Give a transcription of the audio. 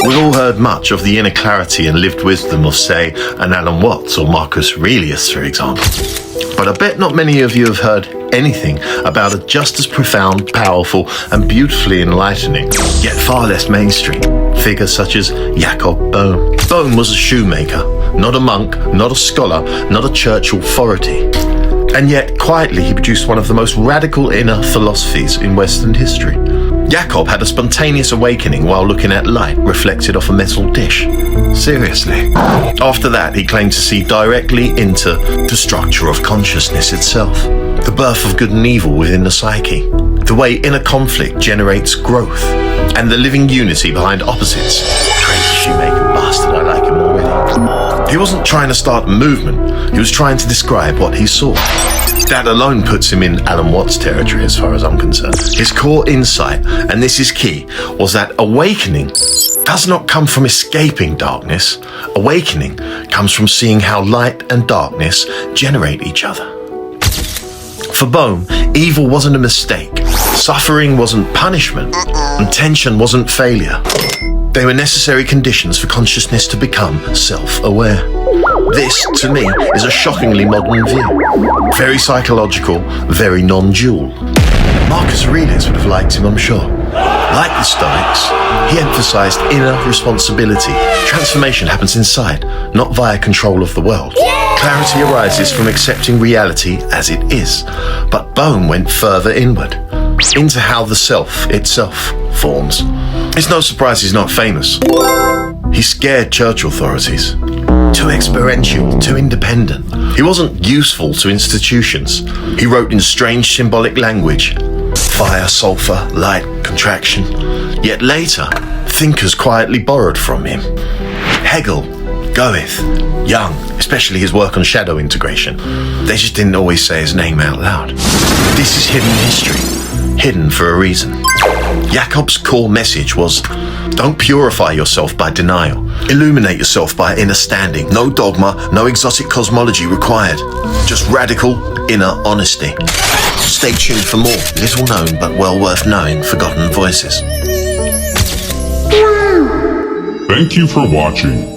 We've all heard much of the inner clarity and lived wisdom of, say, an Alan Watts or Marcus Aurelius, for example. But I bet not many of you have heard anything about a just as profound, powerful, and beautifully enlightening, yet far less mainstream, figure such as Jacob Böhme. Böhme was a shoemaker, not a monk, not a scholar, not a church authority. And yet, quietly, he produced one of the most radical inner philosophies in Western history. Jacob had a spontaneous awakening while looking at light reflected off a metal dish. Seriously. After that, he claimed to see directly into the structure of consciousness itself, the birth of good and evil within the psyche, the way inner conflict generates growth, and the living unity behind opposites. Crazy shoemaker bastard, I like him already. He wasn't trying to start a movement, he was trying to describe what he saw. That alone puts him in Alan Watts territory as far as I'm concerned. His core insight, and this is key, was that awakening does not come from escaping darkness. Awakening comes from seeing how light and darkness generate each other. For Böhme, evil wasn't a mistake, suffering wasn't punishment, and tension wasn't failure. They were necessary conditions for consciousness to become self-aware. This, to me, is a shockingly modern view. Very psychological, very non-dual. Marcus Aurelius would have liked him, I'm sure. Like the Stoics, he emphasized inner responsibility. Transformation happens inside, not via control of the world. Clarity arises from accepting reality as it is. But Böhme went further inward, into how the self itself forms. It's no surprise he's not famous. He scared church authorities. Too experiential, too independent. He wasn't useful to institutions. He wrote in strange symbolic language. Fire, sulfur, light, contraction. Yet later, thinkers quietly borrowed from him. Hegel, Goethe, Jung, especially his work on shadow integration. They just didn't always say his name out loud. This is hidden history, hidden for a reason. Jacob's core message was, don't purify yourself by denial. Illuminate yourself by inner standing. No dogma, no exotic cosmology required. Just radical inner honesty. Stay tuned for more little known but well worth knowing forgotten voices. Thank you for watching.